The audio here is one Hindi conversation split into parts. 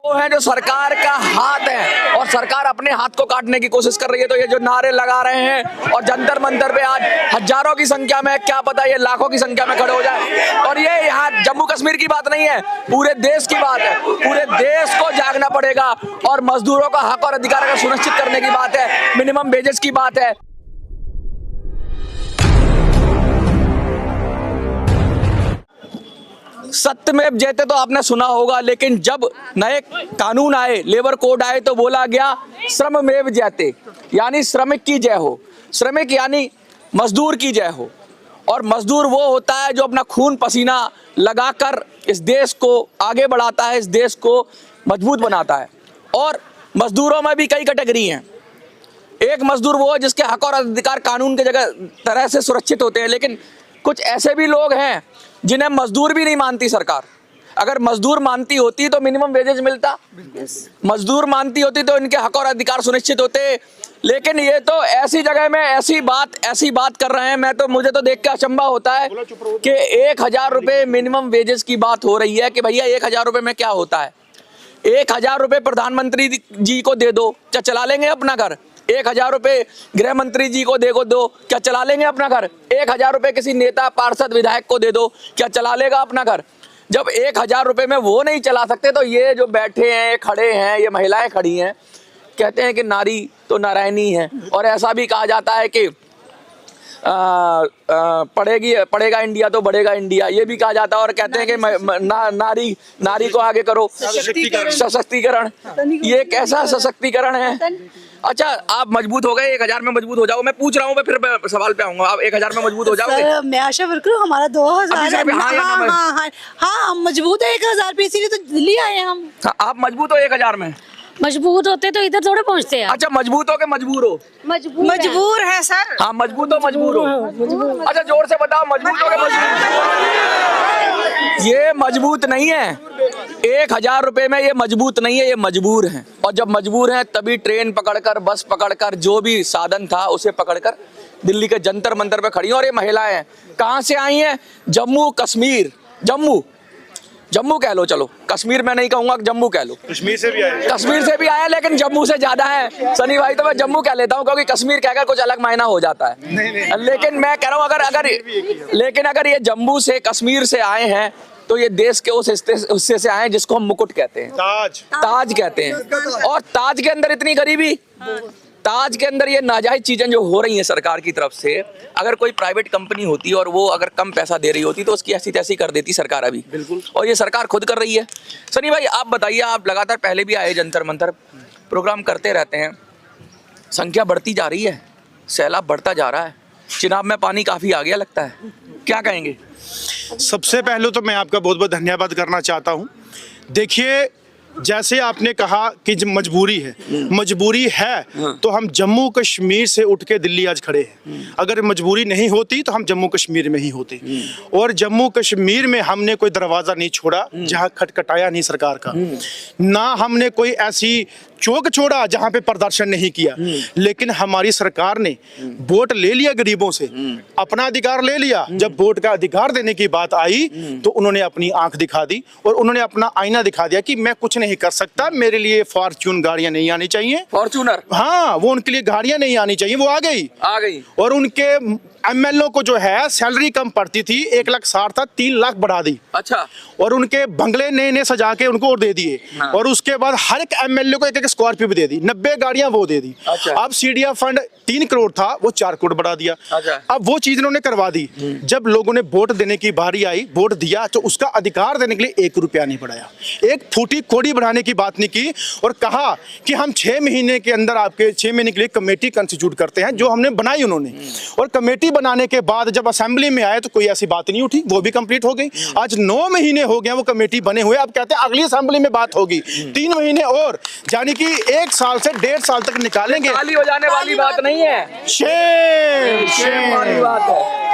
वो है जो सरकार का हाथ है और सरकार अपने हाथ को काटने की कोशिश कर रही है। तो ये जो नारे लगा रहे हैं और जंतर मंतर पे आज हजारों की संख्या में, क्या पता ये लाखों की संख्या में खड़े हो जाए। और ये यहाँ जम्मू कश्मीर की बात नहीं है, पूरे देश की बात है। पूरे देश को जागना पड़ेगा और मजदूरों का हक और अधिकार को सुनिश्चित करने की बात है, मिनिमम वेजेस की बात है। सत्यमेव जयते तो आपने सुना होगा, लेकिन जब नए कानून आए, लेबर कोड आए, तो बोला गया श्रममेव जयते, यानी श्रमिक की जय हो। श्रमिक यानी मजदूर की जय हो। और मजदूर वो होता है जो अपना खून पसीना लगाकर इस देश को आगे बढ़ाता है, इस देश को मजबूत बनाता है। और मजदूरों में भी कई कैटेगरी हैं। एक मजदूर वो है जिसके हक और अधिकार कानून के जगह तरह से सुरक्षित होते हैं, लेकिन कुछ ऐसे भी लोग हैं जिन्हें मजदूर भी नहीं मानती सरकार। अगर मजदूर मानती होती तो मिनिमम वेजेस मिलता, मजदूर मानती होती तो इनके हक और अधिकार सुनिश्चित होते। लेकिन ये तो ऐसी जगह में ऐसी बात कर रहे हैं। मुझे तो देख के अचंभा होता है कि 1000 रुपये मिनिमम वेजेस की बात हो रही है कि भैया 1000 रुपये में क्या होता है। 1000 रुपये प्रधानमंत्री जी को दे दो, क्या चला लेंगे अपना घर? 1000 रुपये गृह मंत्री जी को दो, क्या चला लेंगे अपना घर? 1000 रुपये किसी नेता, पार्षद, विधायक को दे दो, क्या चला लेगा अपना घर? जब 1000 रुपये में वो नहीं चला सकते, तो ये जो बैठे हैं, खड़े हैं, ये महिलाएं खड़ी हैं, कहते हैं कि नारी तो नारायणी है। और ऐसा भी कहा जाता है कि पढ़ेगा इंडिया तो बढ़ेगा इंडिया, ये भी कहा जाता है। और कहते हैं कि नारी को आगे करो, सशक्तिकरण। ये कैसा सशक्तिकरण है? अच्छा, आप मजबूत हो गए, 1000 में मजबूत हो जाओ। मैं पूछ रहा हूँ, फिर सवाल पे आऊंगा। आप 1000 में मजबूत हो जाओगे? मैं आशा वर्कर हूँ, हमारा 2000। हाँ, हम मजबूत है 1000 पे, इसीलिए तो दिल्ली आए हैं हम। आप मजबूत हो 1000 में? मजबूत होते तो इधर थोड़े पहुँचते हैं। अच्छा, मजबूत हो के मजबूर हो? मजबूर है सर। हाँ, मजबूत हो मजबूर हो। अच्छा, जोर से बताओ, मजबूत हो के मजबूर? ये मजबूत नहीं है। 1000 रुपए में ये मजबूत नहीं है, ये मजबूर हैं। और जब मजबूर हैं तभी ट्रेन पकड़कर, बस पकड़कर, जो भी साधन था उसे पकड़कर दिल्ली के जंतर मंतर पे खड़ी हैं। और ये महिलाएं कहाँ से आई हैं? जम्मू कश्मीर, जम्मू कह लो, चलो कश्मीर मैं नहीं कहूंगा, जम्मू कह लो। कश्मीर से भी आए, लेकिन जम्मू से ज्यादा है सनी भाई। तो मैं जम्मू कह लेता हूँ, क्योंकि कश्मीर कहकर कुछ अलग मायना हो जाता है। लेकिन मैं कह रहा हूँ, लेकिन अगर ये जम्मू से, कश्मीर से आए हैं, तो ये देश के उस हिस्से से आए हैं जिसको हम मुकुट कहते हैं, ताज कहते हैं। और ताज के अंदर इतनी गरीबी, ताज के अंदर ये नाजायज चीजें जो हो रही हैं सरकार की तरफ से। अगर कोई प्राइवेट कंपनी होती और वो अगर कम पैसा दे रही होती तो उसकी ऐसी तैसी कर देती सरकार अभी। बिल्कुल। और ये सरकार खुद कर रही है। सनी भाई, आप बताइए, आप लगातार पहले भी आए, जंतर मंतर प्रोग्राम करते रहते हैं, संख्या बढ़ती जा रही है, सैलाब बढ़ता जा रहा है, चिनाब में पानी काफी आ गया लगता है, क्या कहेंगे? सबसे पहले तो मैं आपका बहुत बहुत धन्यवाद करना चाहता हूँ। देखिए, जैसे आपने कहा कि मजबूरी है तो हम जम्मू कश्मीर से उठ के दिल्ली आज खड़े हैं। अगर मजबूरी नहीं होती तो हम जम्मू कश्मीर में ही होते। और जम्मू कश्मीर में हमने कोई दरवाज़ा नहीं छोड़ा जहां खटखटाया नहीं सरकार का, ना हमने कोई ऐसी चौक छोड़ा जहां पे प्रदर्शन नहीं किया। लेकिन हमारी सरकार ने वोट ले लिया गरीबों से, अपना अधिकार ले लिया। जब वोट का अधिकार देने की बात आई तो उन्होंने अपनी आंख दिखा दी और उन्होंने अपना आईना दिखा दिया कि मैं कुछ नहीं कर सकता, मेरे लिए फॉर्च्यून गाड़ियां नहीं आनी चाहिए। फॉर्च्यूनर? हाँ, वो उनके लिए गाड़ियां नहीं आनी चाहिए, वो आ गई। और उनके एमएलओ को जो है सैलरी कम पड़ती थी, 1,60,000 था, 3 लाख बढ़ा दी। अच्छा। और उनके बंगले नए सजा के उनको और दे दिए। हाँ। और उसके बाद हर एक एमएलए को एक स्कॉर्पियो भी दे दी, 90 गाड़ियां वो दे दी। अच्छा। अब सीडीएफ फंड 3 करोड़ था, वो 4 करोड़ बढ़ा दिया। अच्छा। अब वो चीज उन्होंने करवा दी। जब लोगों ने वोट देने की बारी आई, वोट दिया, तो उसका अधिकार देने के लिए 1 रुपया नहीं बढ़ाया, एक फूटी कोड़ी बढ़ाने की बात नहीं की। और कहा कि हम 6 महीने के अंदर, आपके 6 महीने के लिए कमेटी कंस्टिट्यूट करते हैं, जो हमने बनाई उन्होंने। और कमेटी बनाने के बाद जब असेंबली में आए तो कोई ऐसी बात नहीं उठी, वो भी कंप्लीट हो गई। आज 9 महीने हो गए वो कमेटी बने हुए। अब कहते हैं अगली असेंबली में बात होगी, 3 महीने और, यानी कि 1 साल से 1.5 साल तक निकालेंगे। खाली हो जाने वाली बात नहीं है, शेम वाली बात है।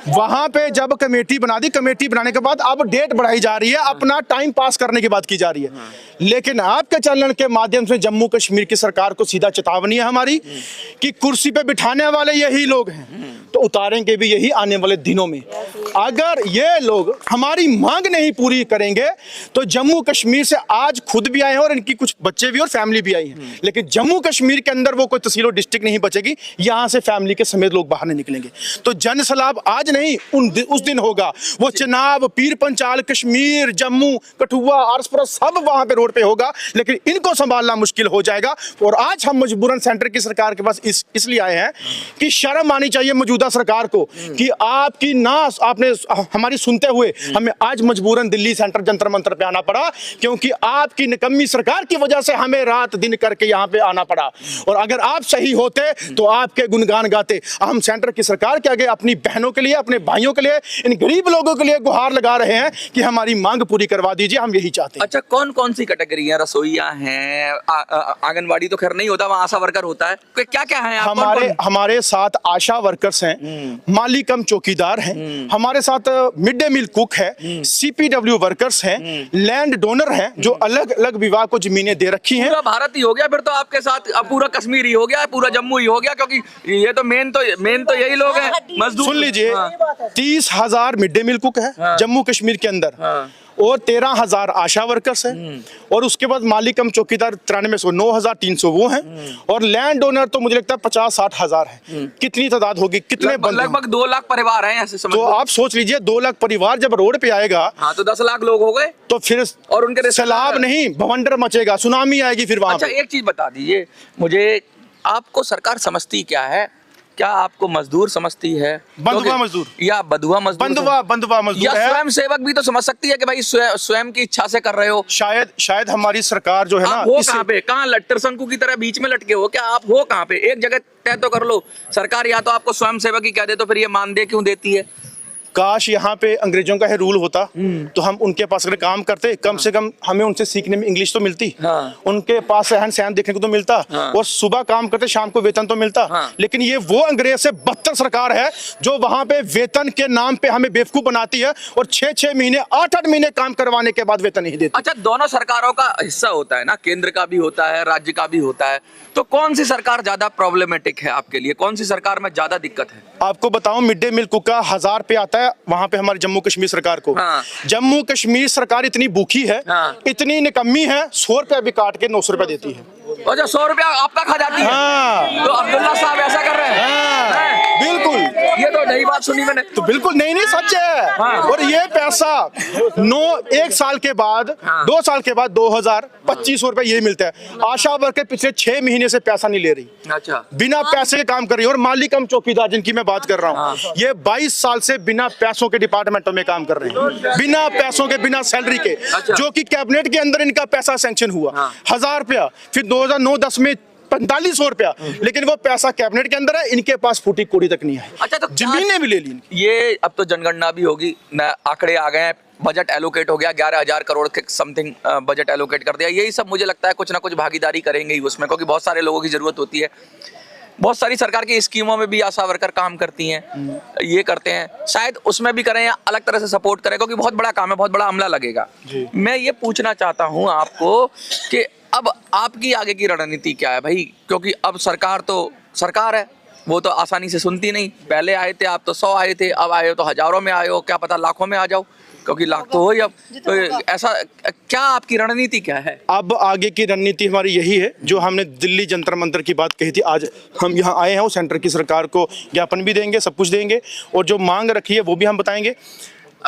वहां पे जब कमेटी बना दी, कमेटी बनाने के बाद अब डेट बढ़ाई जा रही है, अपना टाइम पास करने की बात की जा रही है। लेकिन आपके चैनल के माध्यम से जम्मू कश्मीर की सरकार को सीधा चेतावनी है हमारी कि कुर्सी पे बिठाने वाले यही लोग हैं, तो उतारेंगे भी यही आने वाले दिनों में। अगर ये लोग हमारी मांग नहीं पूरी करेंगे तो जम्मू कश्मीर से आज खुद भी आए हैं और इनकी कुछ बच्चे भी और फैमिली भी आई हैं, लेकिन जम्मू कश्मीर के अंदर वो कोई तहसील और डिस्ट्रिक्ट नहीं बचेगी, यहां से फैमिली के समेत लोग बाहर नहीं निकलेंगे। तो जन सैलाब आज नहीं उस दिन होगा। वो चिनाब, पीर पंचाल, कश्मीर, जम्मू, कठुआ, आरसपुरा सब वहां पे रोड पे होगा, लेकिन इनको संभालना मुश्किल हो जाएगा। और आज हम मजबूरन सेंटर की सरकार के पास इसलिए आए हैं कि शर्म आनी चाहिए मौजूदा सरकार को कि आपकी ना आपने हमारी सुनते हुए हमें आज मजबूरन दिल्ली सेंटर जंतर मंतर पे आना पड़ा, क्योंकि आपकी निकम्मी सरकार की वजह से हमें रात दिन करके यहाँ पे आना पड़ा। और अगर आप सही होते तो आपके गुणगान गाते। हम सेंटर की सरकार के आगे अपनी बहनों के लिए, अपने भाइयों के लिए, इन गरीब लोगों के लिए गुहार लगा रहे हैं कि हमारी मांग पूरी करवा दीजिए, हम यही चाहते हैं। अच्छा, कौन कौन सी कैटेगरी है? रसोईया हैं, आंगनबाड़ी तो खैर नहीं होता, वहाँ आशा वर्कर होता है, क्या क्या है? हमारे साथ आशा वर्कर्स हैं, माली कम चौकीदार हैं, हमारे साथ मिड डे मील कुक है, CPW वर्कर्स हैं, लैंड डोनर हैं जो अलग अलग विभाग को जमीनें दे रखी हैं। पूरा भारत ही हो गया फिर तो आपके साथ, अब पूरा कश्मीर ही हो गया, पूरा जम्मू ही हो गया, क्योंकि ये तो मेन तो यही लोग हैं मजदूर। सुन लीजिए, 30,000 मिड डे मील कुक है जम्मू कश्मीर के अंदर, और 13,000 आशा वर्कर्स हैं, और उसके बाद माली कम चौकीदार 9300, 9,300 वो हैं, और लैंड डोनर तो मुझे लगता है 50-60 हजार है। कितनी तादाद होगी, कितने लगभग 2 लाख परिवार हैं ऐसे समझ तो आप सोच लीजिए 2 लाख परिवार जब रोड पे आएगा, हाँ तो 10 लाख लोग हो गए, तो फिर और उनके सैलाब नहीं भवंडर मचेगा, सुनामी आएगी फिर वहां। अच्छा, एक चीज बता दीजिए मुझे, आपको सरकार समझती क्या है? क्या आपको मजदूर समझती है? बंधुआ मजदूर या बंधुआ मजदूर? बंधुआ मजदूर या है। स्वयं सेवक भी तो समझ सकती है कि भाई स्वयं की इच्छा से कर रहे हो। शायद हमारी सरकार जो है ना, आप हो कहाँ पे? कहाँ लट्टर शंकु की तरह बीच में लटके हो क्या? आप हो कहाँ पे? एक जगह तय तो कर लो। सरकार या तो आपको स्वयं सेवक ही कह दे तो फिर ये मानदेय क्यों देती है? काश यहाँ पे अंग्रेजों का है रूल होता तो हम उनके पास अगर काम करते, कम से कम हमें उनसे सीखने में इंग्लिश तो मिलती, उनके पास रहन सहन देखने को तो मिलता, और सुबह काम करते शाम को वेतन तो मिलता। लेकिन ये वो अंग्रेज से बदतर सरकार है जो वहां पे वेतन के नाम पे हमें बेवकूफ बनाती है, और 6-6 महीने 8-8 महीने काम करवाने के बाद वेतन नहीं देती। अच्छा, दोनों सरकारों का हिस्सा होता है ना, केंद्र का भी होता है, राज्य का भी होता है, तो कौन सी सरकार ज्यादा प्रॉब्लमेटिक है आपके लिए? कौन सी सरकार में ज्यादा दिक्कत है? आपको बताऊं, मिड डे मील कुक का 1000 रुपये आता है वहां पे हमारी जम्मू कश्मीर सरकार को। जम्मू कश्मीर सरकार इतनी भूखी है, इतनी निकम्मी है, 100 रुपया भी काट के 900 रुपया देती है। अच्छा, 100 रुपया आपका खा जाती है? तो अब्दुल्ला साहब ऐसा कर रहे हैं? बिल्कुल, ये तो नई बात सुनी मैंने। तो बिल्कुल नहीं सच है। और ये पैसा 1 साल के बाद 2 साल के बाद 2,025 रुपए ये मिलता है। आशा वर्कर पिछले 6 महीने से पैसा नहीं ले रही, अच्छा, बिना पैसे के काम कर रही है। और माली कम चौकीदार जिनकी मैं बात कर रहा हूँ, ये 22 साल से बिना पैसों के डिपार्टमेंटों में काम कर रहे हैं, बिना पैसों के, बिना सैलरी के। जो कि कैबिनेट के अंदर इनका पैसा सैंक्शन हुआ 1000 रुपया, फिर 2009-10 में 4500 रुपया, लेकिन वो पैसा कैबिनेट के अंदर है, इनके पास फूटी कोड़ी तक नहीं है। अच्छा, तो जमीनें भी ले ली। ये अब तो जनगणना भी होगी, आंकड़े आ गए हैं, बजट एलोकेट हो गया, 11,000 करोड़ के समथिंग बजट एलोकेट कर दिया। यही सब मुझे लगता है कुछ ना कुछ भागीदारी करेंगे ही उसमें, क्योंकि बहुत सारे लोगों की जरूरत होती है। बहुत सारी सरकार की स्कीमों में भी आशा वर्कर काम करती हैं, ये करते हैं, शायद उसमें भी करें या अलग तरह से सपोर्ट करें, क्योंकि बहुत बड़ा काम है, बहुत बड़ा अमला लगेगा। मैं ये पूछना चाहता हूँ आपको कि अब आपकी आगे की रणनीति क्या है भाई? क्योंकि अब सरकार तो सरकार है, वो तो आसानी से सुनती नहीं। पहले आए थे आप तो 100 आए थे, अब आए हो तो हजारों में आए हो, क्या पता लाखों में आ जाओ, क्योंकि लाख तो हो ही अब। तो ऐसा क्या आपकी रणनीति क्या है? अब आगे की रणनीति हमारी यही है जो हमने दिल्ली जंतर मंतर की बात कही थी, आज हम यहाँ आए हैं, वो सेंटर की सरकार को ज्ञापन भी देंगे, सब कुछ देंगे, और जो मांग रखी है वो भी हम बताएंगे।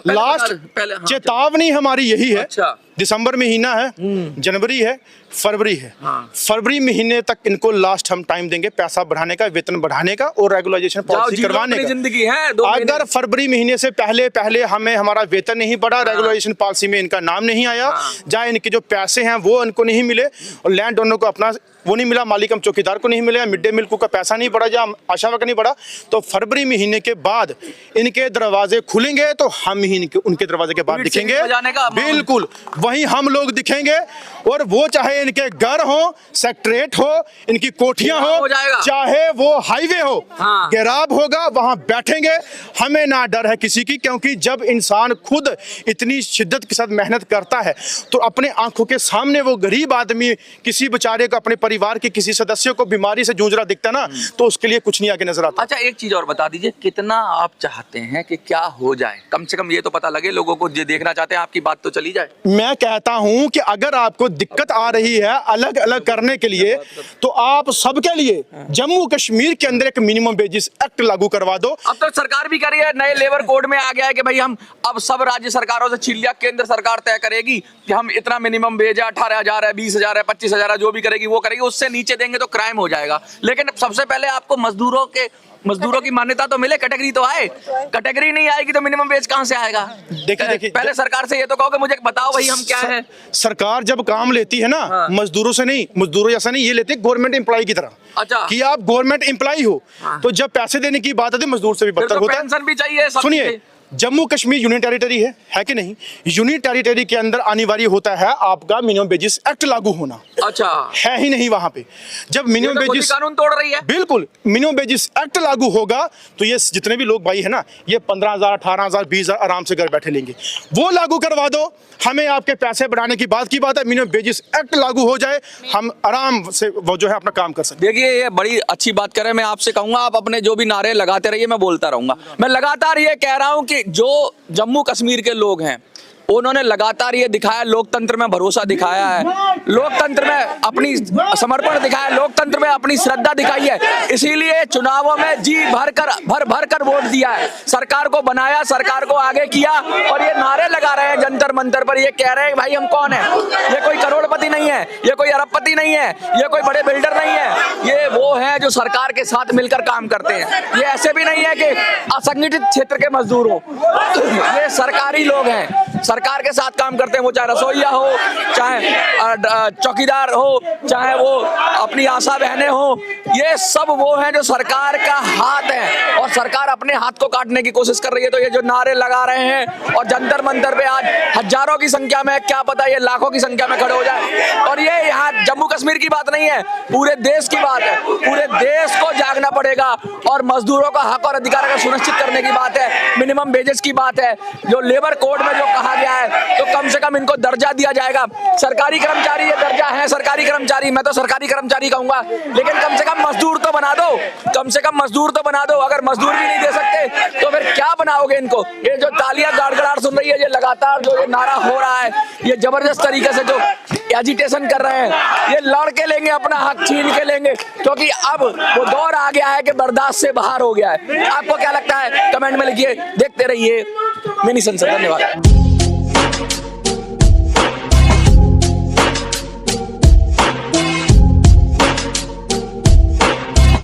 लास्ट चेतावनी हमारी यही है। अच्छा, दिसंबर महीना है, जनवरी है, फरवरी है, फरवरी महीने तक इनको लास्ट हम टाइम देंगे पैसा बढ़ाने का, वेतन बढ़ाने का और रेगुलाइजेशन पॉलिसी करवाने का। जिंदगी है, अगर फरवरी महीने से पहले हमें हमारा वेतन नहीं बढ़ा, रेगुलाइजेशन पॉलिसी में इनका नाम नहीं आया, जहाँ इनके जो पैसे हैं वो इनको नहीं मिले, और लैंड ओनर को अपना वो नहीं मिला, मालिकम चौकीदार को नहीं मिला, मिड डे मील का पैसा नहीं बढ़ा, या आशा वर्कर नहीं बढ़ा, तो फरवरी महीने के बाद इनके दरवाजे खुलेंगे तो हम ही उनके दरवाजे के बाद दिखेंगे। बिल्कुल वहीं हम लोग दिखेंगे, और वो चाहे इनके घर हो, सेक्रेटरीट हो, इनकी कोठियां हो जाएगा। चाहे वो हाईवे हो, हाँ। घेराव होगा, वहां बैठेंगे। हमें ना डर है किसी की, क्योंकि जब इंसान खुद इतनी शिद्दत के साथ मेहनत करता है तो अपने आंखों के सामने वो गरीब आदमी किसी बेचारे को, अपने परिवार के किसी सदस्य को बीमारी से जूझ रहा दिखता ना, तो उसके लिए कुछ नहीं आगे नजर आता। अच्छा, एक चीज और बता दीजिए, कितना आप चाहते हैं कि क्या हो जाए? कम से कम ये तो पता लगे लोगों को, जो देखना चाहते हैं आपकी बात तो चली जाए। मैं कहता हूं कि अगर आपको दिक्कत आ रही है अलग अलग करने के लिए, तो आप सबके लिए जम्मू कश्मीर के अंदर एक मिनिमम वेजेस एक्ट लागू करवा दो। अब तो सरकार भी कर रही है, नए लेबर कोड में आ गया है कि भाई हम अब सब राज्य सरकारों से छीन लिया, केंद्र सरकार तय करेगी कि हम इतना मिनिमम वेज है, 18,000 है, 20,000 है, 25,000 है, जो भी करेगी वो करेगी, उससे नीचे देंगे तो क्राइम हो जाएगा। लेकिन सबसे पहले आपको मजदूरों की मान्यता तो मिले, कैटेगरी तो आए। कैटेगरी नहीं आएगी तो मिनिमम वेज कहां से आएगा? देखिए पहले सरकार से ये तो कहो कि मुझे बताओ भाई हम क्या है। सरकार जब काम लेती है ना, हाँ। मजदूरों से नहीं, मजदूरों जैसा नहीं, ये लेते हैं गवर्नमेंट एम्प्लॉय की तरह। अच्छा। कि आप गवर्नमेंट एम्प्लॉय हो, तो जब पैसे देने की बात आती है मजदूर से भी बदतर होता है। पेंशन भी चाहिए, सब सुनिए, चीजें। जम्मू कश्मीर यूनियन टेरिटरी है कि नहीं? यूनियन टेरिटरी के अंदर अनिवार्य होता है आपका मिनिमम वेजेस एक्ट लागू होना। अच्छा, है ही नहीं वहां पे। जब मिनिमम ये तो वेजेस कानून तोड़ रही है। बिल्कुल मिनिमम वेजेस एक्ट लागू होगा तो ये जितने भी लोग भाई है ना, ये 15,000, 18,000, 20,000 आराम से घर बैठे लेंगे। वो लागू करवा दो, हमें आपके पैसे बढ़ाने की बात है। मिनिमम वेजेस एक्ट लागू हो जाए, हम आराम से वो जो है अपना काम कर सकते। देखिए, ये बड़ी अच्छी बात कर रहे हैं। मैं आपसे कहूंगा आप अपने जो भी नारे लगाते रहिए, मैं बोलता रहूंगा। मैं लगातार ये कह रहा हूं कि जो जम्मू कश्मीर के लोग हैं उन्होंने लगातार ये दिखाया, लोकतंत्र में भरोसा दिखाया है, लोकतंत्र में अपनी समर्पण दिखाया, लोकतंत्र में अपनी श्रद्धा दिखाई है। इसीलिए चुनावों में जी भर कर वोट दिया है, सरकार को बनाया, सरकार को आगे किया। और ये नारे लगा रहे हैं जंतर मंतर पर, ये कह रहे हैं भाई हम कौन है। ये कोई करोड़पति नहीं है, ये कोई अरबपति नहीं है, ये कोई बड़े बिल्डर नहीं है, ये वो है जो सरकार के साथ मिलकर काम करते हैं। ये ऐसे भी नहीं है कि असंगठित क्षेत्र के मजदूर हो, ये सरकारी लोग हैं, सरकार के साथ काम करते हैं। वो चाहे रसोईया हो, चाहे चौकीदार हो, चाहे वो अपनी आशा बहनें हो, ये सब वो हैं जो सरकार का हाथ है और सरकार अपने हाथ को काटने की कोशिश कर रही है। तो ये जो नारे लगा रहे हैं और जंतर मंतर पे आज हजारों की संख्या में, क्या पता ये लाखों की संख्या में खड़े हो जाए। और ये यहाँ जम्मू कश्मीर की बात नहीं है, पूरे देश की बात है। पूरे देश को जागना पड़ेगा और मजदूरों का हक और अधिकार का सुनिश्चित करने की बात है, मिनिमम वेजेस की बात है। जो लेबर कोड में जो कहा गया है, तो कम से कम इनको दर्जा दिया जाएगा। सरकारी कर्मचारी ये दर्जा है, सरकारी कर्मचारी, मैं तो सरकारी कर्मचारी कहूंगा, लेकिन कम से कम मजदूर तो बना दो, कम से कम मजदूर तो बना दो। अगर मजदूर भी नहीं दे सकते तो फिर क्या बनाओगे इनको? ये जो तालियां गड़गड़ाहट सुन रही है, ये लगातार जो ये नारा हो रहा है, ये जबरदस्त तरीके से जो एजिटेशन कर रहे हैं, ये लड़ के लेंगे, अपना हक छीन के लेंगे, क्योंकि अब वो दौर आ गया है कि बर्दाश्त से बाहर हो गया है। आपको क्या लगता है? कमेंट में लिखिए। देखते रहिए मिनी संसद। धन्यवाद।